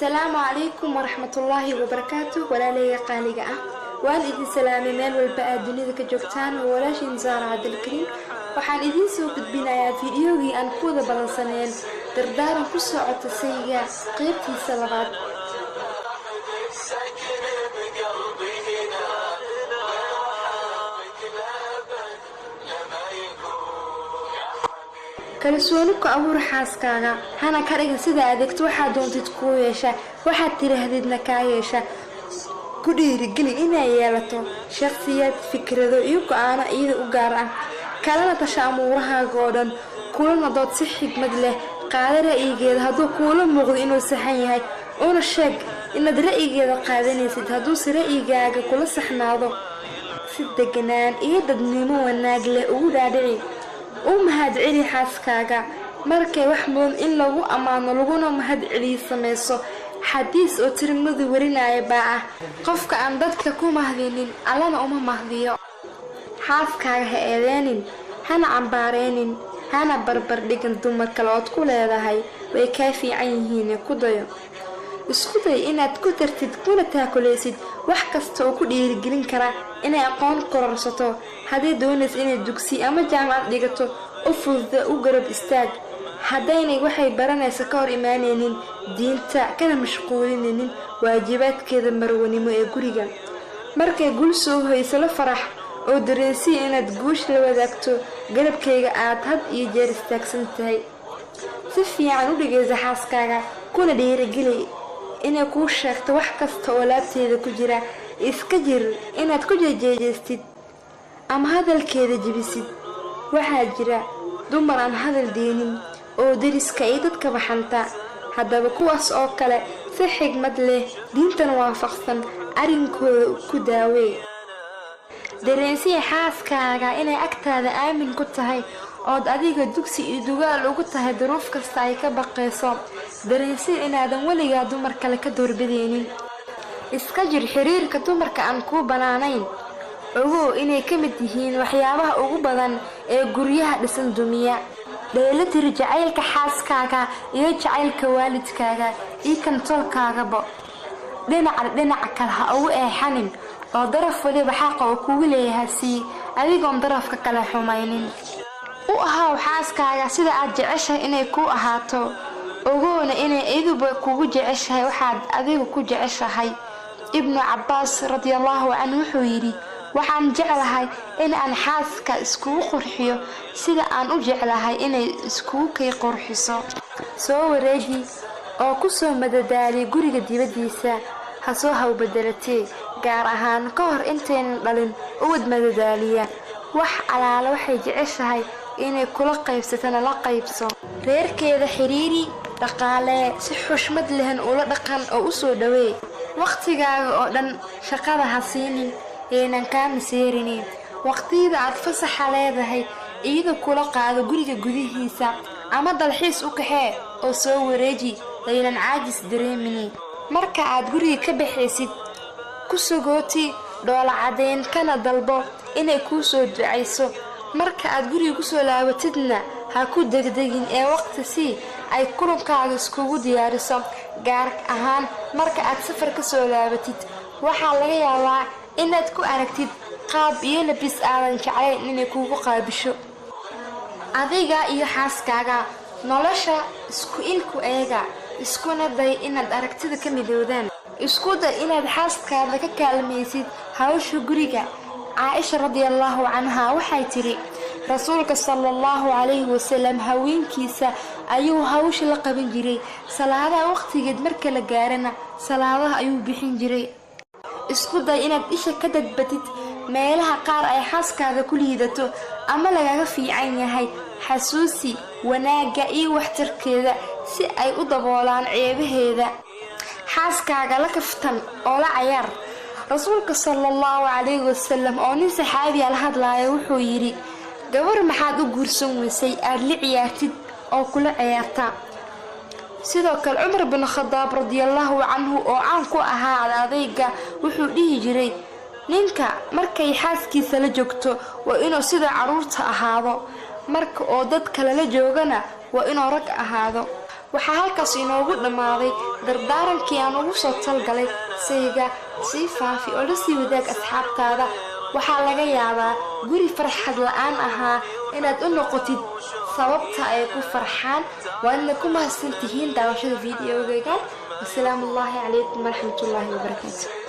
السلام عليكم ورحمة الله وبركاته ولا لي قالقة والدي سلامي مال والبقى الدنيا ذاك جوكتان ولا شي نزار عبد الكريم waxaan idin soo gudbinayaa fiidiyowgii aan ku wada balansaneen dardaaran ku socota sayga qaybtiisa labaad kalsooni ku abuur xaaskaaga hana ka dhiga sida adeegto waxa doontid ku yeesha waxa tiraahdeedna ka yeesha ku dhiirigeli inay yeelato shakhsiyad fikrado iyo go'aano iyada u gaar ah kalana tashaamurahaaga oo dhan kulana dood si xigmad leh qaada ra'yigeeda hadduu kula muuqdo inuu saxan yahay una sheeg inaad ra'yigeeda qaadanaysid hadduu si ra'yigaaga kula saxnaado si deganaan iyo dadnimo wanaag leh ugu dhaadhici mahad celi xaaskaaga markay wax mudan in lagu amaano laguna mahad celi sameeso xadiis oo tirmadu warinaya baa qofka aan dadka ku mahdinin allana uma mahdiyo xaaskaaga ha eedeenin hana cambaareenin hana barbar dhigan dumar kale ood ku leedahay way ka fiican yihiin ku dayo isku day inaad ku dartid kuna taakulaysid wax kasta oo ku dhiirigelin kara inay aqoon kororsato haddii doonaysid inay dugsi ama jaamacad dhigato u fududa u garab istaag haddaynay waxay baranaysa ka hor imaanaynin diinta kana mashquulinaynin waajibaadkeeda marwanimo ee guriga markay gul soo hoyso la farax oo dareensi inaad guush la wadaagto galabkayga aad had iyo jeer istaagsan tahay si fiican u dhigaysa xaaskaaga kuna dhiirigeli inay kuu sheegto wax kasta oo laabteeda ku jira iska jir inaad ku jeejeestid ama hadalkeeda jibisid waxaa jira dumar aan hadal deenin oo dariska iyo dadka baxanta haddaba kuwaas oo kale si xigmad leh diintan waafaqsan arrinkooda ku daawee dareensi xaaskaaga inay agtaada aamin ku tahay ood adiga dugsi iyo dugaal ugu tahay duruuf kasta ay ka baqayso dareensi inaadan weligaa dumar kale ka doorbidaynin iska jir xiriirka dumarka aan ku banaanayn ogow inay ka mid yihiin waxyaabaha ugu badan ee guryaha dhisan dumiya dheelatir jacaylka xaaskaaga iyo jacaylka waalidkaaga iyo kantoolkaagaba dhinaca kale ha ugu eexanin oo daraf waliba xaqa uu kugu leeyahay si adigoon darafka kale xumaynin u ahaa xaaskaaga sida aad jeceshahay inay ku ahaato ogoona inay iduba kugu jeceshahay waxaad adigu ku jeceshahay ibnu cabbaas radiyallahu anhu wuxuu yiri waxaan jeclahay in aan xaaska isku qurxiyo sida aan u jeclahay inay isku kay qurxiso soo wareeji oo ku soo madadaali guriga dibadiisa ha soo hawbadalatay gaar ahaan ka hor intayn dhalin uwad madadaaliya wax alaala waxay jeceshahay inay kula qaybsatana la qaybso reerkeeda xiriiri dhaqaale si xushmad leh ula dhaqan oo u soo dhaweey waqtigaaga oo dhan shaqada ha siinin inaan ka miseerinin waqtiga aad fasaxa leedahay iyada kula qaado guriga gudihiisa ama dalxiis u kaxee oo soo wareeji laylan caajis dareemini marka aad guriga ka baxaysid ku sugooti dhoola cadeyn kana dalbo inay ku soo ducayso marka aad guriga ku soo laabatidna ha ku degdegin ee waqti si ay kulankaaga iskugu diyaariso gaar ahaan marka aad safar ka soo laabatid waxa laga yaabaa inaad ku aragtid qaab iyo labis aadan jeclayn inay kugu qaabisho adiga iyo xaaskaaga nolosha isku ilku eega iskuna day inaad aragtida ka midoodaan isku day inaad xaaskaaga ka kaalmaysid hawsha guriga Aisha radiyallahu anha waxay tiri rasuulka sallallahu alayhi wasallam haweenkiisa ayuu hawsha la qaban jiray salaadaha waqtigeed marka la gaarana salaadaha ayuu bixin jiray isku day inaad isha ka dadbatid meelaha qaar ay xaaskaaga ku liidato ama lagaga fiican yahay xasuusi wanaaga iyo waxtarkeeda si ay u daboolaan ceebaheeda xaaskaaga la kaftan oo la ciyaar rasuulka sallallahu alayhi wasallam oo nin saxaabi ah hadlayo wuxuu yiri gabar maxaad u guursan weysay aad la ciyaartid oo kula ciyaarta sidoo kale Umar ibn Khattab radiyallahu anhu oo aan ku ahaa adayga wuxuu dhihi jiray ninka markay xaaskiisa la joogto waa inuu sida caruurta ahaado marka oo dad kale la joogana waa inuu rag ahaado waxaa halkaas inoogu dhammaaday dardaarankii aan ugu soo talgalay sayga sii faafi oo la sii wadaag asxaabtaada waxaa laga yaabaa guri farxad la'aan ahaa inaad u noqotid sababta ay ku farxaan waadna ku mahadsantihiin daawashada fiidiyowgayga assalaamu calaykum waraxmatullaahi wabarakaatu